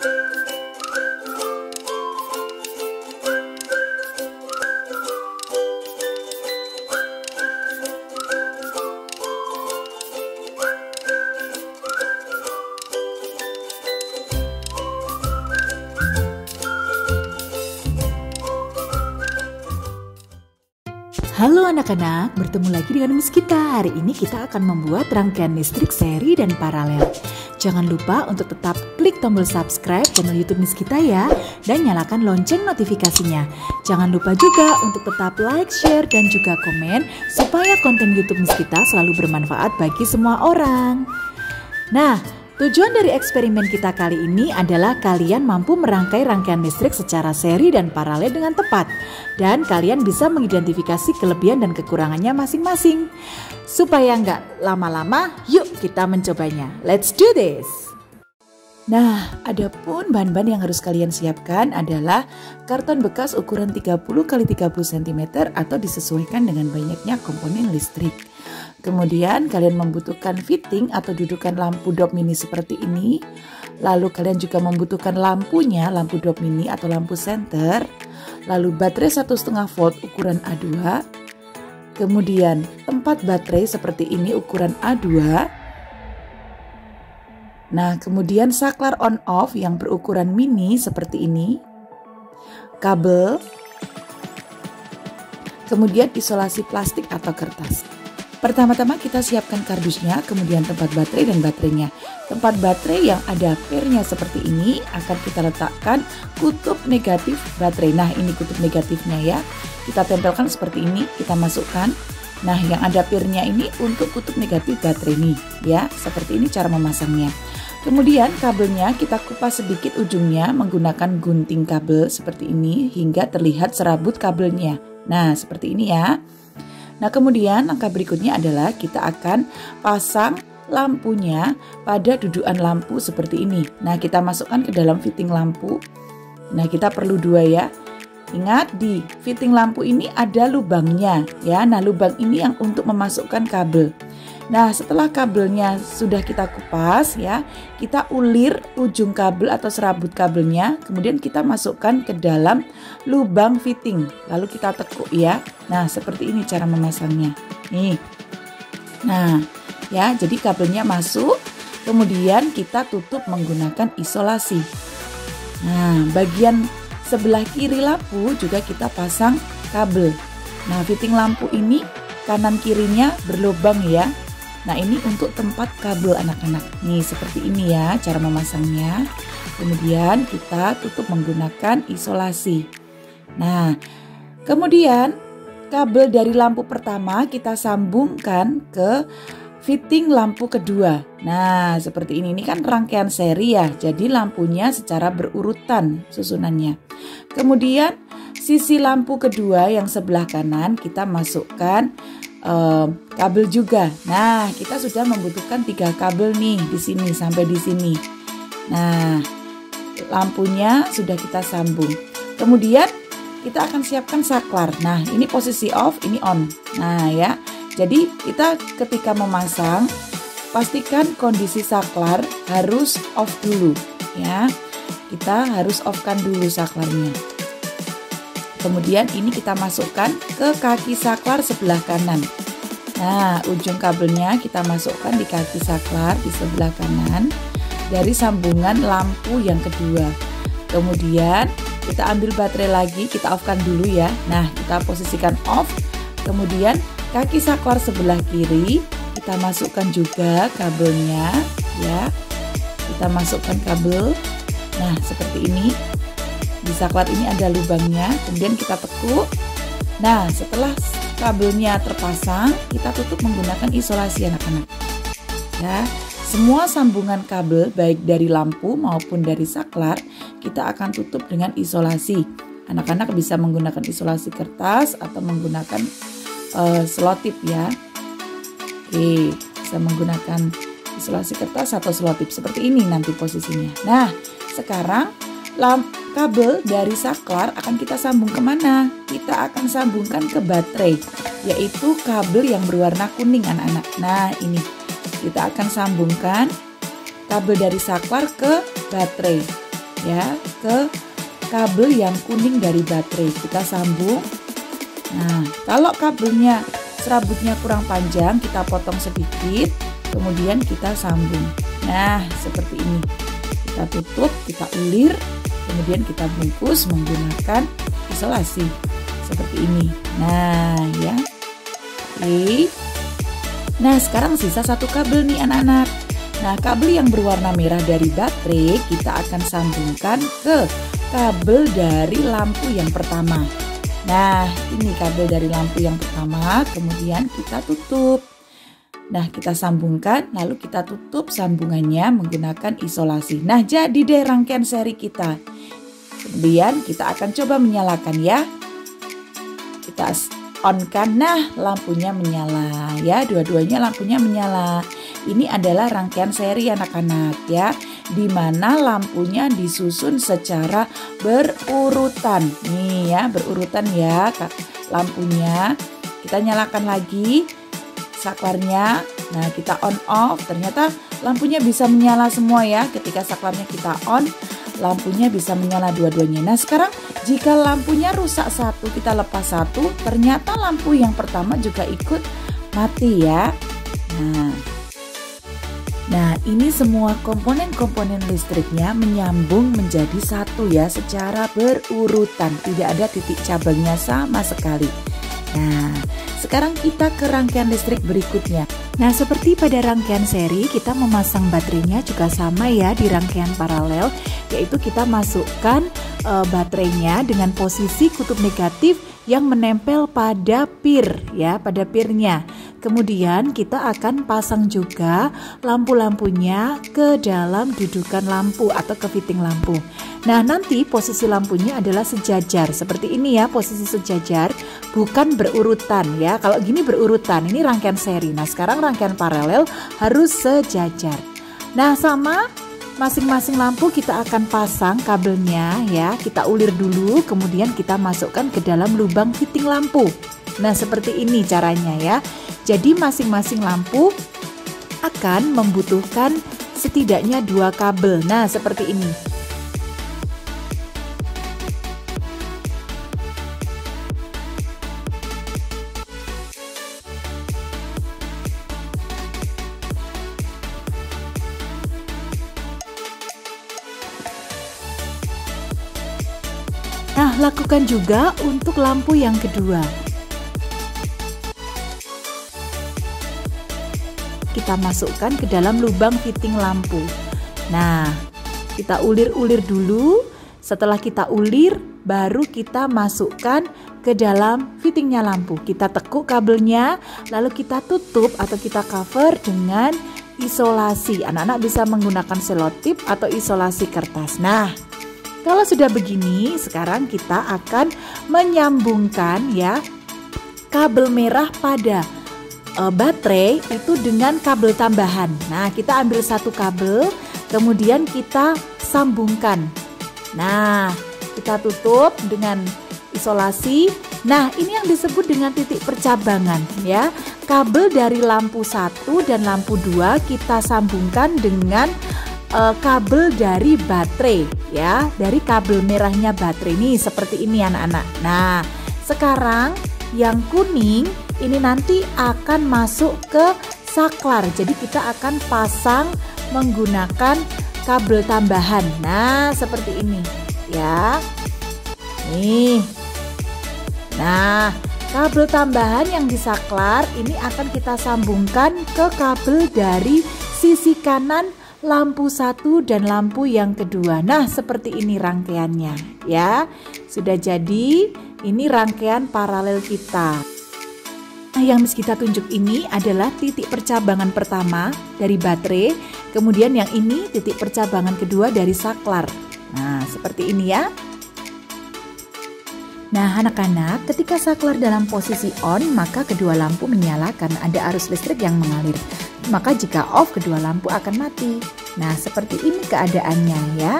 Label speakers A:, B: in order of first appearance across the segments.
A: Halo anak-anak, bertemu lagi dengan Miss kita. Hari ini kita akan membuat rangkaian listrik seri dan paralel. Jangan lupa untuk tetap klik tombol subscribe channel YouTube Miss kita ya, dan nyalakan lonceng notifikasinya. Jangan lupa juga untuk tetap like, share, dan juga komen supaya konten YouTube Miss kita selalu bermanfaat bagi semua orang. Nah, tujuan dari eksperimen kita kali ini adalah kalian mampu merangkai rangkaian listrik secara seri dan paralel dengan tepat. Dan kalian bisa mengidentifikasi kelebihan dan kekurangannya masing-masing. Supaya nggak lama-lama, yuk kita mencobanya. Let's do this! Nah, adapun bahan-bahan yang harus kalian siapkan adalah karton bekas ukuran 30 x 30 cm atau disesuaikan dengan banyaknya komponen listrik. Kemudian kalian membutuhkan fitting atau dudukan lampu dop mini seperti ini. Lalu kalian juga membutuhkan lampunya, lampu dop mini atau lampu senter. Lalu baterai 1,5 volt ukuran A2. Kemudian tempat baterai seperti ini ukuran A2. Nah, kemudian saklar on off yang berukuran mini seperti ini. Kabel. Kemudian isolasi plastik atau kertas. Pertama-tama kita siapkan kardusnya, kemudian tempat baterai dan baterainya. Tempat baterai yang ada pairnya seperti ini akan kita letakkan kutub negatif baterai. Nah, ini kutub negatifnya ya. Kita tempelkan seperti ini, kita masukkan. Nah, yang ada pairnya ini untuk kutub negatif baterai ini ya. Seperti ini cara memasangnya. Kemudian kabelnya kita kupas sedikit ujungnya menggunakan gunting kabel seperti ini hingga terlihat serabut kabelnya. Nah, seperti ini ya. Nah, kemudian langkah berikutnya adalah kita akan pasang lampunya pada dudukan lampu seperti ini. Nah, kita masukkan ke dalam fitting lampu. Nah, kita perlu 2 ya. Ingat, di fitting lampu ini ada lubangnya ya. Nah, lubang ini yang untuk memasukkan kabel. Nah, setelah kabelnya sudah kita kupas ya, kita ulir ujung kabel atau serabut kabelnya, kemudian kita masukkan ke dalam lubang fitting, lalu kita tekuk ya. Nah, seperti ini cara memasangnya. Nih. Nah, ya, jadi kabelnya masuk, kemudian kita tutup menggunakan isolasi. Nah, bagian sebelah kiri lampu juga kita pasang kabel. Nah, fitting lampu ini kanan kirinya berlubang ya. Nah, ini untuk tempat kabel anak-anak. Nih, seperti ini ya cara memasangnya. Kemudian kita tutup menggunakan isolasi. Nah, kemudian kabel dari lampu pertama kita sambungkan ke fitting lampu kedua. Nah, seperti ini. Ini kan rangkaian seri ya. Jadi lampunya secara berurutan susunannya. Kemudian sisi lampu kedua yang sebelah kanan kita masukkan kabel juga. Nah, kita sudah membutuhkan 3 kabel nih di sini sampai di sini. Nah, lampunya sudah kita sambung. Kemudian kita akan siapkan saklar. Nah, ini posisi off, ini on. Nah, ya. Jadi kita ketika memasang pastikan kondisi saklar harus off dulu ya. Kita harus off-kan dulu saklarnya. Kemudian ini kita masukkan ke kaki saklar sebelah kanan. Nah, ujung kabelnya kita masukkan di kaki saklar di sebelah kanan dari sambungan lampu yang kedua. Kemudian kita ambil baterai lagi, kita off-kan dulu ya. Nah, kita posisikan off. Kemudian kaki saklar sebelah kiri kita masukkan juga kabelnya ya. Kita masukkan kabel. Nah, seperti ini. Di saklar ini ada lubangnya, kemudian kita tekuk. Nah, setelah kabelnya terpasang, kita tutup menggunakan isolasi anak-anak. Ya, semua sambungan kabel baik dari lampu maupun dari saklar kita akan tutup dengan isolasi. Anak-anak bisa menggunakan isolasi kertas atau menggunakan selotip ya. Oke, bisa menggunakan isolasi kertas atau selotip seperti ini nanti posisinya. Nah, sekarang kabel dari saklar akan kita sambung kemana? Kita akan sambungkan ke baterai, yaitu kabel yang berwarna kuning anak-anak. Nah, ini kita akan sambungkan kabel dari saklar ke baterai. ya ke kabel yang kuning dari baterai. Kita sambung. Nah, kalau kabelnya serabutnya kurang panjang, kita potong sedikit, kemudian kita sambung. Nah, seperti ini. Kita tutup, kita ulir, kemudian kita bungkus menggunakan isolasi seperti ini. Nah, ya. Oke. Nah, sekarang sisa satu kabel nih anak-anak. Nah, kabel yang berwarna merah dari baterai kita akan sambungkan ke kabel dari lampu yang pertama. Nah, ini kabel dari lampu yang pertama, kemudian kita tutup. Nah, kita sambungkan, lalu kita tutup sambungannya menggunakan isolasi. Nah, jadi deh rangkaian seri kita. Kemudian kita akan coba menyalakan ya. Kita on-kan, nah lampunya menyala ya, dua-duanya lampunya menyala. Ini adalah rangkaian seri anak-anak ya, di mana lampunya disusun secara berurutan. Nih ya, berurutan ya lampunya. Kita nyalakan lagi saklarnya. Nah, kita on off, ternyata lampunya bisa menyala semua ya. Ketika saklarnya kita on, lampunya bisa menyala dua-duanya. Nah, sekarang jika lampunya rusak satu, kita lepas satu, ternyata lampu yang pertama juga ikut mati ya. Nah, ini semua komponen-komponen listriknya menyambung menjadi satu ya, secara berurutan. Tidak ada titik cabangnya sama sekali. Nah, sekarang kita ke rangkaian listrik berikutnya. Nah, seperti pada rangkaian seri, kita memasang baterainya juga sama ya di rangkaian paralel, yaitu kita masukkan baterainya dengan posisi kutub negatif yang menempel pada pir ya, pada pirnya. Kemudian kita akan pasang juga lampu-lampunya ke dalam dudukan lampu atau ke fitting lampu. Nah, nanti posisi lampunya adalah sejajar seperti ini ya, posisi sejajar, bukan berurutan ya. Kalau gini berurutan, ini rangkaian seri. Nah, sekarang rangkaian paralel harus sejajar. Nah, sama masing-masing lampu kita akan pasang kabelnya ya. Kita ulir dulu, kemudian kita masukkan ke dalam lubang fitting lampu. Nah, seperti ini caranya ya. Jadi masing-masing lampu akan membutuhkan setidaknya 2 kabel. Nah, seperti ini. Nah, lakukan juga untuk lampu yang kedua. Kita masukkan ke dalam lubang fitting lampu. Nah, kita ulir-ulir dulu. Setelah kita ulir, baru kita masukkan ke dalam fittingnya lampu. Kita tekuk kabelnya, lalu kita tutup atau kita cover dengan isolasi. Anak-anak bisa menggunakan selotip atau isolasi kertas. Nah, kalau sudah begini, sekarang kita akan menyambungkan ya kabel merah pada baterai itu dengan kabel tambahan. Nah, kita ambil satu kabel, kemudian kita sambungkan. Nah, kita tutup dengan isolasi. Nah, ini yang disebut dengan titik percabangan ya. Kabel dari lampu 1 dan lampu 2 kita sambungkan dengan kabel dari baterai ya, dari kabel merahnya baterai ini seperti ini anak-anak. Nah, sekarang yang kuning ini nanti akan masuk ke saklar. Jadi kita akan pasang menggunakan kabel tambahan. Nah, seperti ini ya. Nih. Nah, kabel tambahan yang di saklar ini akan kita sambungkan ke kabel dari sisi kanan lampu 1 dan lampu yang kedua. Nah, seperti ini rangkaiannya ya. Sudah jadi, ini rangkaian paralel kita. Nah, yang kita tunjuk ini adalah titik percabangan pertama dari baterai, kemudian yang ini titik percabangan kedua dari saklar. Nah, seperti ini ya. Nah, anak-anak, ketika saklar dalam posisi on, maka kedua lampu menyala karena ada arus listrik yang mengalir. Maka jika off, kedua lampu akan mati. Nah, seperti ini keadaannya ya.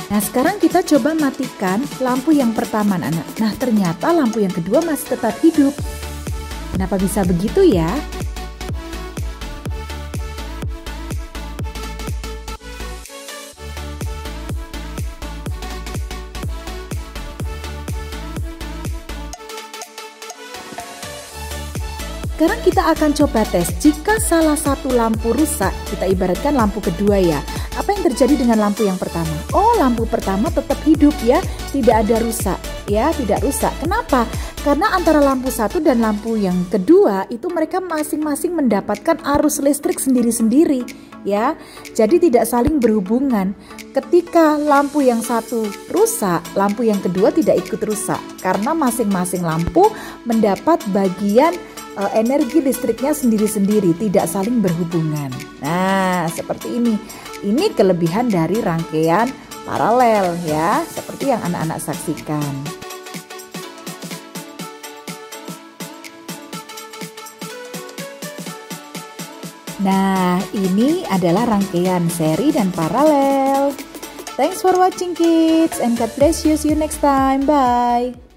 A: Nah, sekarang kita coba matikan lampu yang pertama, anak. Nah, ternyata lampu yang kedua masih tetap hidup. Kenapa bisa begitu ya? sekarang kita akan coba tes. Jika salah satu lampu rusak, kita ibaratkan lampu kedua ya. Apa yang terjadi dengan lampu yang pertama? Oh, lampu pertama tetap hidup ya, tidak ada rusak ya, tidak rusak. Kenapa? Karena antara lampu satu dan lampu yang kedua itu mereka masing-masing mendapatkan arus listrik sendiri-sendiri ya. Jadi tidak saling berhubungan. Ketika lampu yang satu rusak, lampu yang kedua tidak ikut rusak karena masing-masing lampu mendapat bagian energi listriknya sendiri-sendiri, tidak saling berhubungan. Nah, seperti ini. Ini kelebihan dari rangkaian paralel ya, seperti yang anak-anak saksikan. Nah, ini adalah rangkaian seri dan paralel. Thanks for watching kids and God bless you. See you next time. Bye.